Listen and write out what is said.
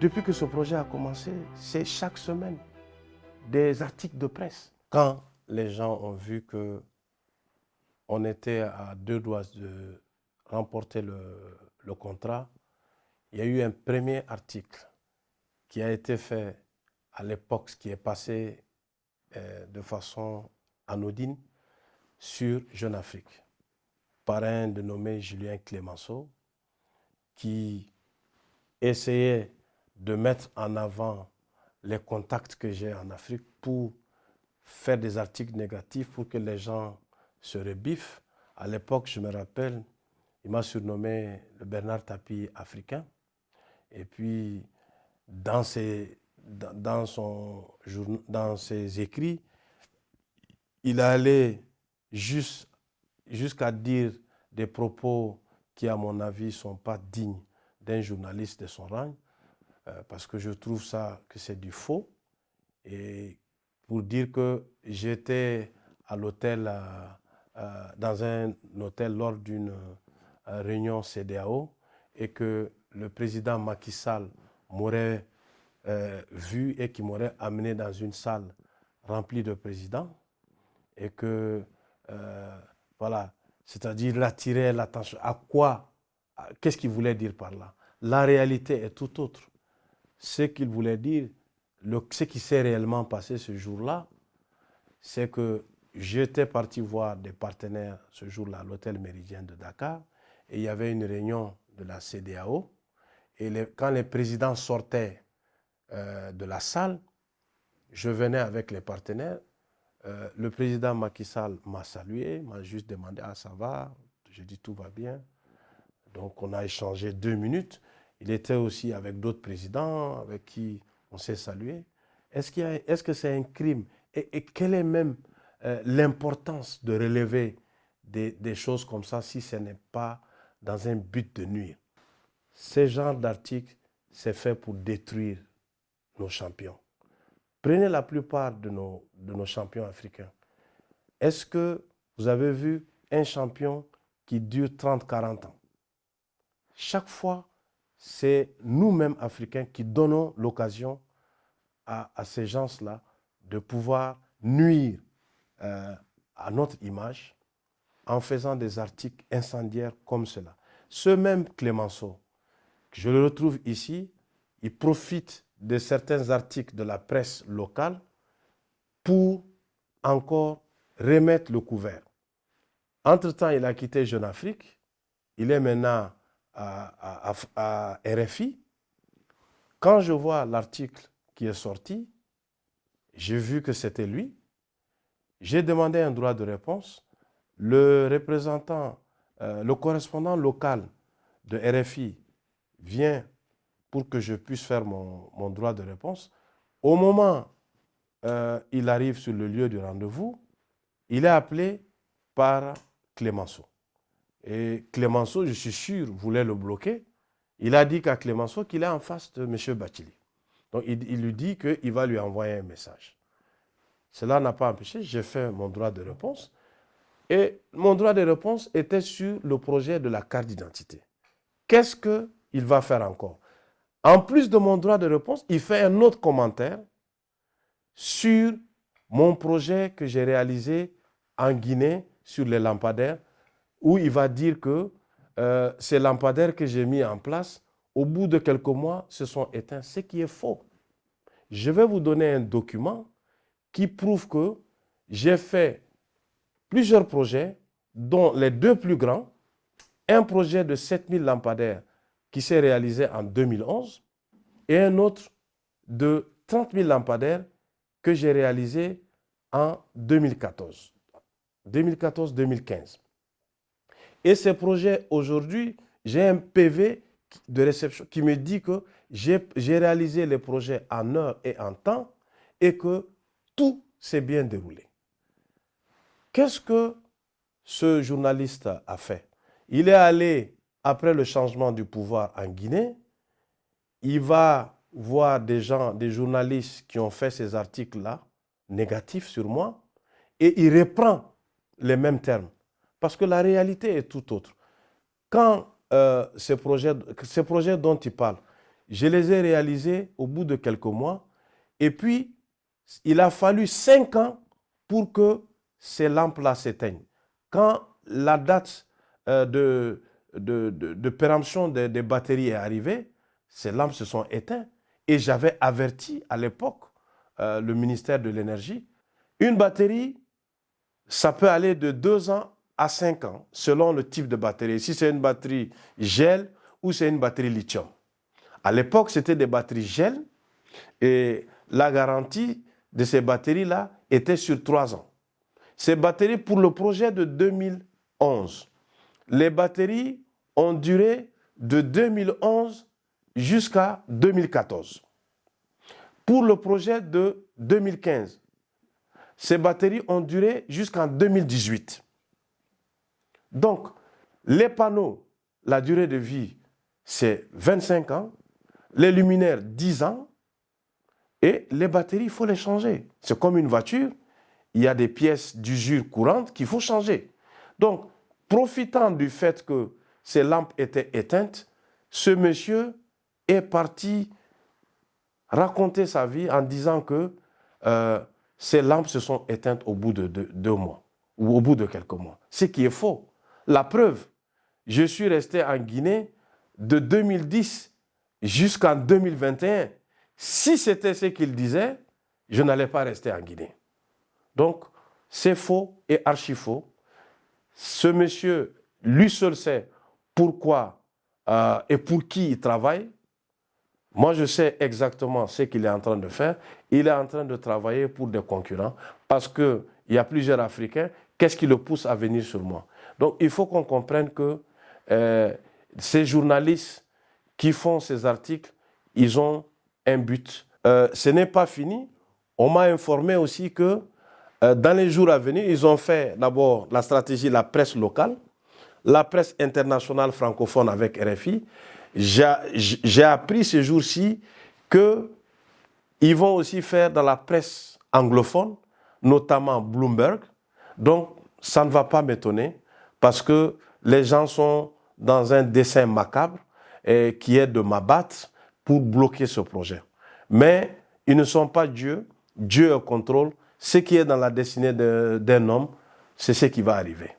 Depuis que ce projet a commencé, c'est chaque semaine des articles de presse. Quand les gens ont vu que on était à deux doigts de remporter le contrat, il y a eu un premier article qui a été fait à l'époque, ce qui est passé de façon anodine sur Jeune Afrique, par un dénommé Julien Clemenceau, qui essayait de mettre en avant les contacts que j'ai en Afrique pour faire des articles négatifs pour que les gens se rebiffent. À l'époque, je me rappelle, il m'a surnommé le Bernard Tapie africain. Et puis, dans ses écrits, il allait jusqu'à dire des propos qui, à mon avis, ne sont pas dignes d'un journaliste de son rang, parce que je trouve ça que c'est du faux. Et pour dire que j'étais à l'hôtel, dans un hôtel lors d'une réunion CEDEAO et que le président Macky Sall m'aurait vu et qui m'aurait amené dans une salle remplie de présidents et que, voilà, c'est-à-dire il attirait l'attention. À quoi? Qu'est-ce qu'il voulait dire par là? La réalité est tout autre. Ce qu'il voulait dire, ce qui s'est réellement passé ce jour-là, c'est que j'étais parti voir des partenaires ce jour-là à l'hôtel Méridien de Dakar et il y avait une réunion de la CEDEAO et quand les présidents sortaient de la salle, je venais avec les partenaires. Le président Macky Sall m'a salué, m'a juste demandé « Ah, ça va ?» J'ai dit « Tout va bien ». Donc on a échangé 2 minutes. Il était aussi avec d'autres présidents avec qui on s'est salué. Est-ce que c'est un crime? Et quelle est même l'importance de relever des choses comme ça si ce n'est pas dans un but de nuire? Ce genre d'article, c'est fait pour détruire nos champions. Prenez la plupart de nos champions africains. Est-ce que vous avez vu un champion qui dure 30-40 ans? Chaque fois, c'est nous-mêmes Africains qui donnons l'occasion à ces gens-là de pouvoir nuire à notre image en faisant des articles incendiaires comme cela. Ce même Clemenceau, je le retrouve ici, il profite de certains articles de la presse locale pour encore remettre le couvert. Entre-temps, il a quitté Jeune Afrique, il est maintenant à RFI. Quand je vois l'article qui est sorti, j'ai vu que c'était lui. J'ai demandé un droit de réponse. Le représentant, le correspondant local de RFI vient pour que je puisse faire mon droit de réponse. Au moment il arrive sur le lieu du rendez-vous, il est appelé par Clemenceau. Et Clemenceau, je suis sûr, voulait le bloquer. Il a dit qu'à Clemenceau qu'il est en face de M. Bathily. Donc il lui dit qu'il va lui envoyer un message. Cela n'a pas empêché, j'ai fait mon droit de réponse. Et mon droit de réponse était sur le projet de la carte d'identité. Qu'est-ce qu'il va faire encore? En plus de mon droit de réponse, il fait un autre commentaire sur mon projet que j'ai réalisé en Guinée sur les lampadaires, où il va dire que ces lampadaires que j'ai mis en place, au bout de quelques mois, se sont éteints, ce qui est faux. Je vais vous donner un document qui prouve que j'ai fait plusieurs projets, dont les 2 plus grands, un projet de 7000 lampadaires qui s'est réalisé en 2011 et un autre de 30 000 lampadaires que j'ai réalisé en 2014-2015. Et ces projets, aujourd'hui, j'ai un PV de réception qui me dit que j'ai réalisé les projets en heure et en temps et que tout s'est bien déroulé. Qu'est-ce que ce journaliste a fait? Il est allé, après le changement du pouvoir en Guinée, il va voir des gens, des journalistes qui ont fait ces articles-là, négatifs sur moi, et il reprend les mêmes termes. Parce que la réalité est tout autre. Quand ces projets dont il parle, Je les ai réalisés au bout de quelques mois. Et puis, il a fallu 5 ans pour que ces lampes-là s'éteignent. Quand la date de péremption des batteries est arrivée, ces lampes se sont éteintes. Et j'avais averti à l'époque le ministère de l'Énergie. Une batterie, ça peut aller de 2 ans à 5 ans, selon le type de batterie. Si c'est une batterie gel ou c'est une batterie lithium. À l'époque, c'était des batteries gel et la garantie de ces batteries-là était sur 3 ans. Ces batteries, pour le projet de 2011, les batteries ont duré de 2011 jusqu'à 2014. Pour le projet de 2015, ces batteries ont duré jusqu'en 2018. Donc, les panneaux, la durée de vie, c'est 25 ans, les luminaires, 10 ans, et les batteries, il faut les changer. C'est comme une voiture, il y a des pièces d'usure courante qu'il faut changer. Donc, profitant du fait que ces lampes étaient éteintes, ce monsieur est parti raconter sa vie en disant que ces lampes se sont éteintes au bout de 2 mois ou au bout de quelques mois. Ce qui est faux. La preuve, je suis resté en Guinée de 2010 jusqu'en 2021. Si c'était ce qu'il disait, je n'allais pas rester en Guinée. Donc, c'est faux et archi faux. Ce monsieur, lui seul sait pourquoi et pour qui il travaille. Moi, je sais exactement ce qu'il est en train de faire. Il est en train de travailler pour des concurrents parce qu'il y a plusieurs Africains. Qu'est-ce qui le pousse à venir sur moi? Donc, il faut qu'on comprenne que ces journalistes qui font ces articles, ils ont un but. Ce n'est pas fini. On m'a informé aussi que dans les jours à venir, ils ont fait d'abord la stratégie de la presse locale, la presse internationale francophone avec RFI. J'ai appris ces jours-ci qu'ils vont aussi faire dans la presse anglophone, notamment Bloomberg. Donc, ça ne va pas m'étonner parce que les gens sont dans un dessein macabre qui est de m'abattre pour bloquer ce projet. Mais ils ne sont pas Dieu. Dieu est au contrôle. Ce qui est dans la destinée d'un homme, c'est ce qui va arriver.